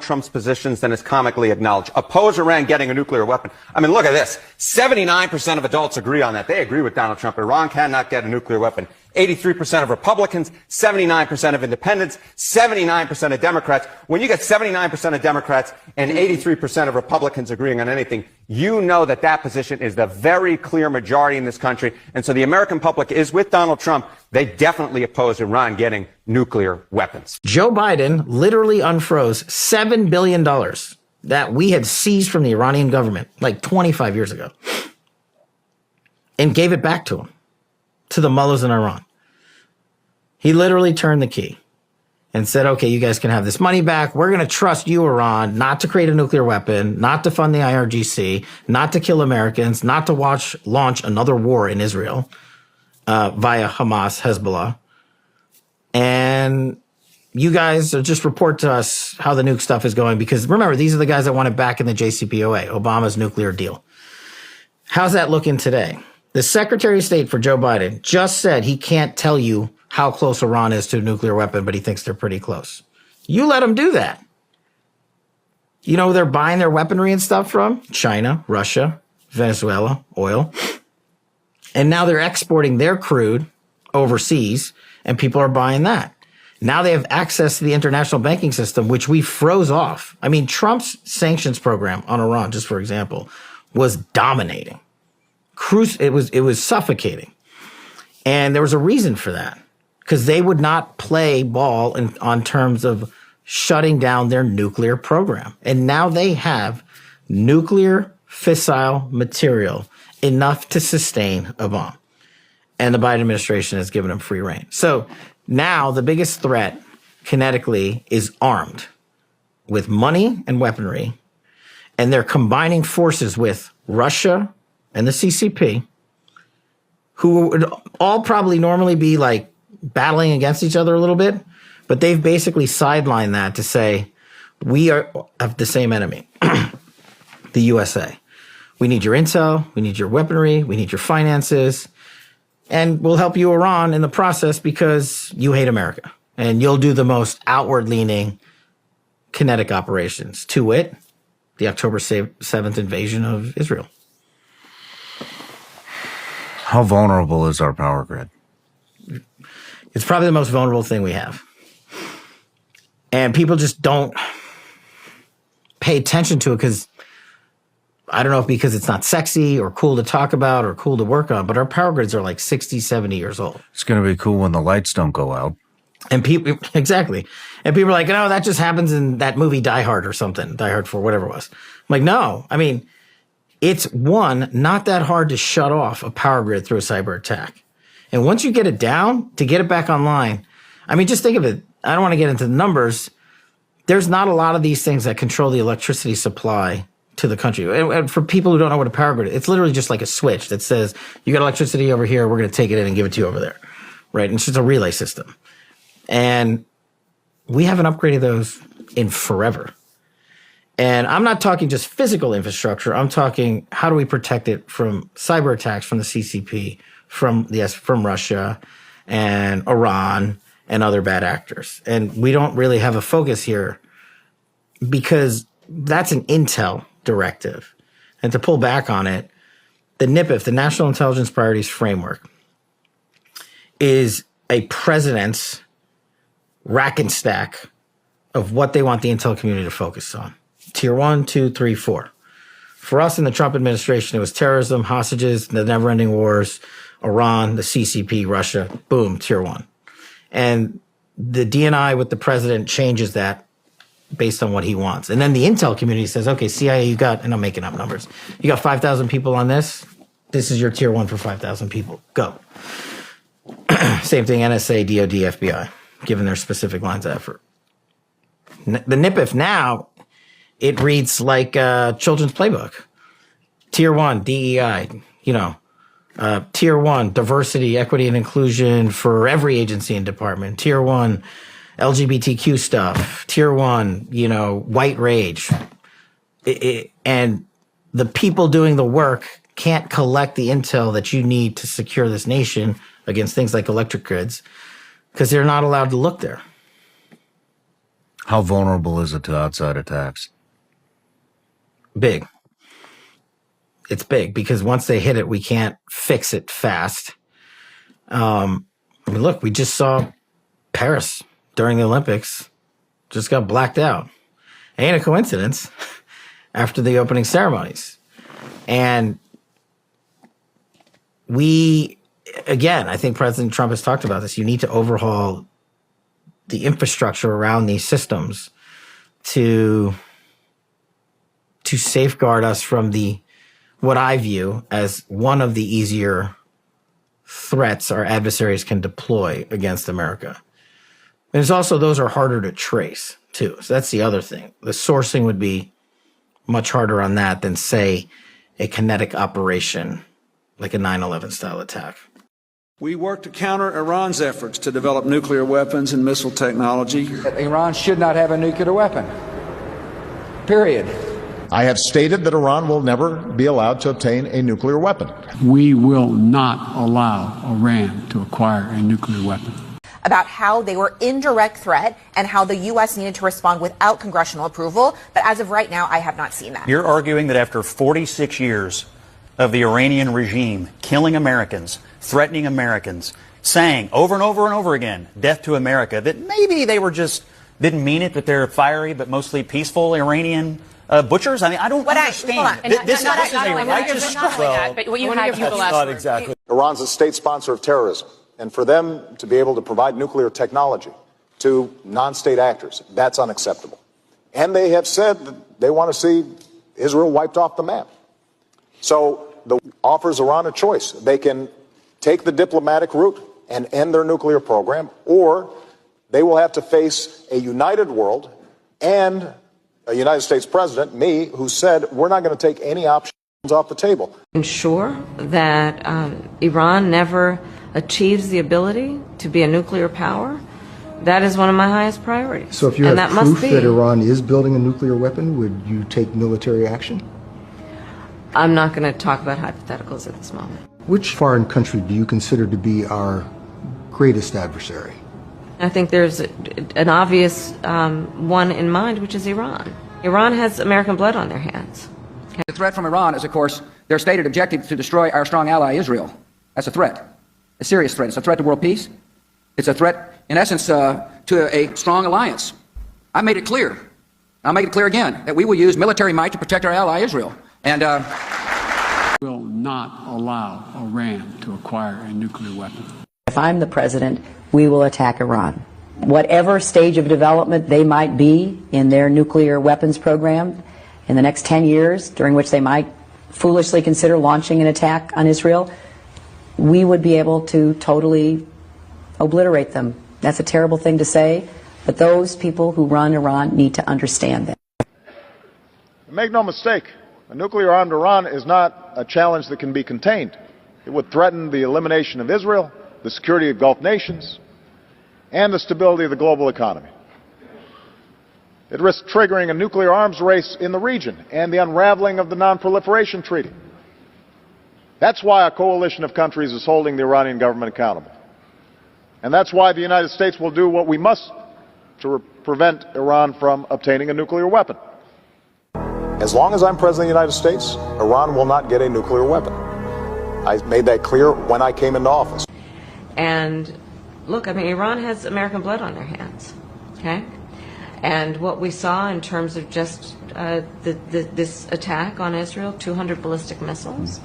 Trump's positions than is comically acknowledged. Oppose Iran getting a nuclear weapon. I mean, look at this. 79% of adults agree on that. They agree with Donald Trump. Iran cannot get a nuclear weapon. 83% of Republicans, 79% of independents, 79% of Democrats. When you get 79% of Democrats and 83% of Republicans agreeing on anything, you know that that position is the very clear majority in this country. And so the American public is with Donald Trump. They definitely oppose Iran getting nuclear weapons. Joe Biden literally unfroze $7 billion that we had seized from the Iranian government like 25 years ago and gave it back to them, to the mullahs in Iran. He literally turned the key and said, okay, you guys can have this money back. We're going to trust you, Iran, not to create a nuclear weapon, not to fund the IRGC, not to kill Americans, not to launch another war in Israel via Hamas, Hezbollah. And you guys just report to us how the nuke stuff is going, because remember, these are the guys that want it back in the JCPOA, Obama's nuclear deal. How's that looking today? The Secretary of State for Joe Biden just said he can't tell you how close Iran is to a nuclear weapon, but he thinks they're pretty close. You let them do that. You know, they're buying their weaponry and stuff from China, Russia, Venezuela, oil. And now they're exporting their crude overseas, and people are buying that. Now they have access to the international banking system, which we froze off. I mean, Trump's sanctions program on Iran, just for example, was dominating. It was suffocating. And there was a reason for that, because they would not play ball on terms of shutting down their nuclear program. And now they have nuclear fissile material enough to sustain a bomb. And the Biden administration has given them free rein. So now the biggest threat kinetically is armed with money and weaponry. And they're combining forces with Russia and the CCP, who would all probably normally be like battling against each other a little bit, but they've basically sidelined that to say, we have the same enemy, the USA. We need your intel, we need your weaponry, we need your finances, and we'll help you, Iran, in the process because you hate America. And you'll do the most outward-leaning kinetic operations, to wit, the October 7th invasion of Israel. How vulnerable is our power grid? It's probably the most vulnerable thing we have. And people just don't pay attention to it because, I don't know if because it's not sexy or cool to talk about or cool to work on, but our power grids are like 60, 70 years old. It's going to be cool when the lights don't go out. And people, exactly. And people are like, no, that just happens in that movie Die Hard or something, Die Hard 4, whatever it was. I'm like, no, I mean, it's not that hard to shut off a power grid through a cyber attack. And once you get it down, to get it back online, I mean, just think of it. I don't want to get into the numbers. There's not a lot of these things that control the electricity supply to the country. And for people who don't know what a power grid is, it's literally just like a switch that says, you got electricity over here, we're going to take it in and give it to you over there. Right? And it's just a relay system. And we haven't upgraded those in forever. And I'm not talking just physical infrastructure. I'm talking, how do we protect it from cyber attacks from the CCP, from Russia and Iran and other bad actors. And we don't really have a focus here because that's an intel directive. And to pull back on it, the NIPIF, the National Intelligence Priorities Framework, is a president's rack and stack of what they want the intel community to focus on. Tier 1, 2, 3, 4. For us in the Trump administration, it was terrorism, hostages, the never-ending wars, Iran, the CCP, Russia, boom, tier 1. And the DNI with the president changes that based on what he wants. And then the intel community says, okay, CIA, you got, and I'm making up numbers, you got 5,000 people on this. This is your tier 1 for 5,000 people. Go. Same thing, NSA, DOD, FBI, given their specific lines of effort. The NIPIF now, it reads like a children's playbook. Tier 1, DEI, Tier 1, diversity, equity, and inclusion for every agency and department. Tier 1, LGBTQ stuff. Tier 1, white rage. And the people doing the work can't collect the intel that you need to secure this nation against things like electric grids because they're not allowed to look there. How vulnerable is it to outside attacks? Big. It's big because once they hit it, we can't fix it fast. I mean, look, we just saw Paris during the Olympics just got blacked out. Ain't a coincidence after the opening ceremonies. And again, I think President Trump has talked about this. You need to overhaul the infrastructure around these systems to safeguard us from what I view as one of the easier threats our adversaries can deploy against America. There's also, those are harder to trace too. So that's the other thing. The sourcing would be much harder on that than, say, a kinetic operation like a 9/11 style attack. We work to counter Iran's efforts to develop nuclear weapons and missile technology. Iran should not have a nuclear weapon. Period. I have stated that Iran will never be allowed to obtain a nuclear weapon. We will not allow Iran to acquire a nuclear weapon. About how they were indirect threat and how the U.S. needed to respond without congressional approval. But as of right now, I have not seen that. You're arguing that after 46 years of the Iranian regime killing Americans, threatening Americans, saying over and over and over again, death to America, that maybe they were just, didn't mean it, that they're fiery but mostly peaceful Iranian butchers? I mean, I don't understand. This is a righteous struggle. But what you had people not exactly. Iran's a state sponsor of terrorism. And for them to be able to provide nuclear technology to non-state actors, that's unacceptable. And they have said that they want to see Israel wiped off the map. So the offers Iran a choice. They can take the diplomatic route and end their nuclear program, or they will have to face a united world and a United States president, me, who said we're not going to take any options off the table. Ensure that Iran never achieves the ability to be a nuclear power. That is one of my highest priorities. So if you have proof that Iran is building a nuclear weapon, would you take military action? I'm not going to talk about hypotheticals at this moment. Which foreign country do you consider to be our greatest adversary? I think there's an obvious one in mind, which is Iran. Iran has American blood on their hands. Okay. The threat from Iran is, of course, their stated objective to destroy our strong ally, Israel. That's a threat. A serious threat. It's a threat to world peace. It's a threat, in essence, to a strong alliance. I made it clear. I'll make it clear again that we will use military might to protect our ally, Israel. And will not allow Iran to acquire a nuclear weapon. If I'm the president, we will attack Iran. Whatever stage of development they might be in their nuclear weapons program in the next 10 years, during which they might foolishly consider launching an attack on Israel, we would be able to totally obliterate them. That's a terrible thing to say, but those people who run Iran need to understand that. Make no mistake, a nuclear-armed Iran is not a challenge that can be contained. It would threaten the elimination of Israel, the security of Gulf nations, and the stability of the global economy. It risks triggering a nuclear arms race in the region and the unraveling of the Non-Proliferation Treaty. That's why a coalition of countries is holding the Iranian government accountable. And that's why the United States will do what we must to prevent Iran from obtaining a nuclear weapon. As long as I'm President of the United States, Iran will not get a nuclear weapon. I made that clear when I came into office. And look, I mean, Iran has American blood on their hands, okay? And what we saw in terms of just this attack on Israel, 200 ballistic missiles,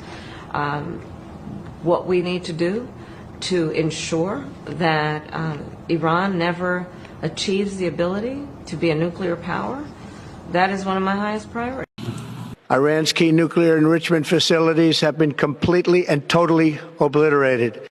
what we need to do to ensure that Iran never achieves the ability to be a nuclear power, that is one of my highest priorities. Iran's key nuclear enrichment facilities have been completely and totally obliterated.